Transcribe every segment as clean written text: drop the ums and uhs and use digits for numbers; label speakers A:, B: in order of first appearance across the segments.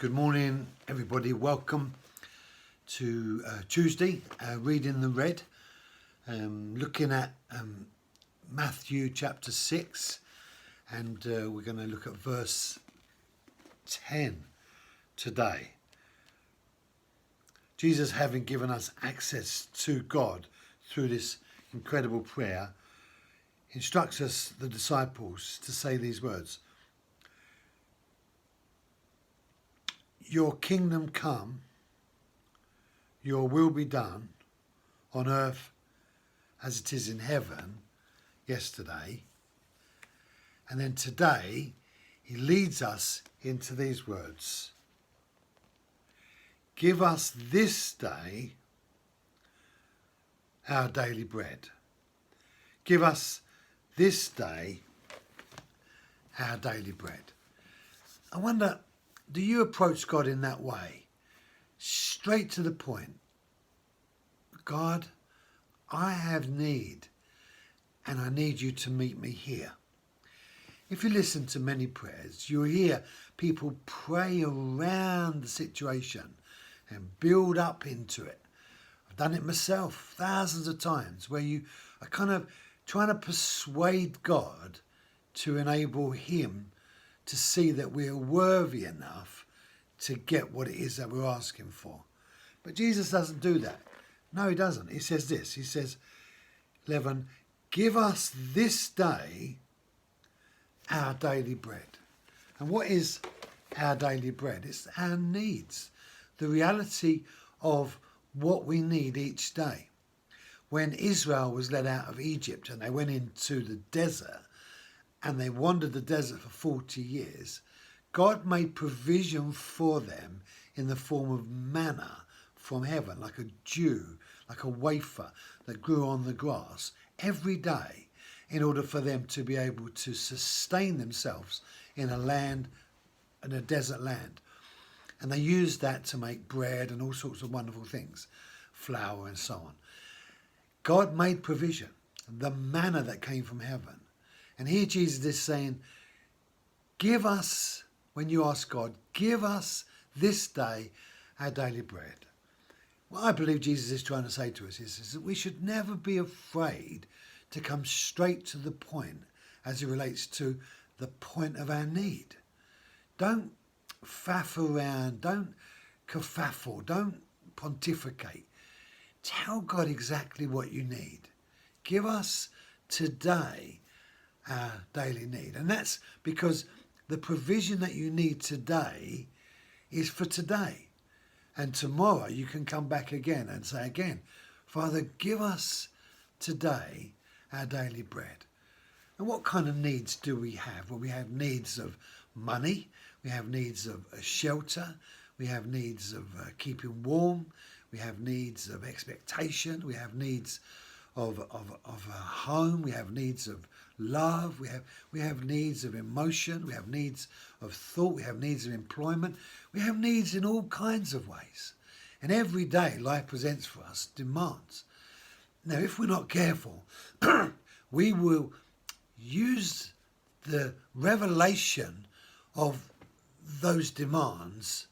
A: Good morning, everybody. Welcome to Tuesday, reading the Red, looking at Matthew chapter 6, and we're going to look at verse 10 today. Jesus, having given us access to God through this incredible prayer, instructs us, the disciples, to say these words: Your kingdom come, your will be done on earth as it is in heaven, yesterday. And then today, he leads us into these words: Give us this day our daily bread. Give us this day our daily bread. I wonder, do you approach God in that way? Straight to the point. God, I have need, and I need you to meet me here. If you listen to many prayers, you'll hear people pray around the situation and build up into it. I've done it myself thousands of times, where you are kind of trying to persuade God to enable him to see that we're worthy enough to get what it is that we're asking for. But Jesus doesn't do that. No, he doesn't. He says this. He says, 11, give us this day our daily bread. And what is our daily bread? It's our needs, the reality of what we need each day. When Israel was led out of Egypt and they went into the desert, and they wandered the desert for 40 years, God made provision for them in the form of manna from heaven, like a dew, like a wafer that grew on the grass every day, in order for them to be able to sustain themselves in a desert land. And they used that to make bread and all sorts of wonderful things, flour and so on. God made provision, the manna that came from heaven. And here Jesus is saying, give us, when you ask God, give us this day our daily bread. What I believe Jesus is trying to say to us is that we should never be afraid to come straight to the point as it relates to the point of our need. Don't faff around, don't kerfuffle, don't pontificate. Tell God exactly what you need. Give us today our daily need. And that's because the provision that you need today is for today. And tomorrow you can come back again and say again, Father, give us today our daily bread. And what kind of needs do we have? Well, we have needs of money, we have needs of shelter, we have needs of keeping warm, we have needs of expectation, we have needs of a home, we have needs of love, we have needs of emotion, we have needs of thought, we have needs of employment, we have needs in all kinds of ways. And every day life presents for us demands. Now, if we're not careful, we will use the revelation of those demands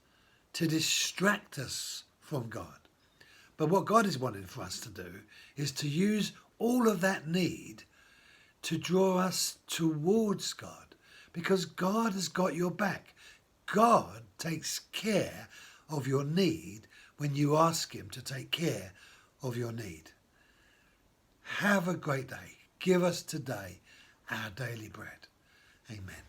A: to distract us from God. But what God is wanting for us to do is to use all of that need to draw us towards God, because God has got your back. God takes care of your need when you ask him to take care of your need. Have a great day. Give us today our daily bread. Amen.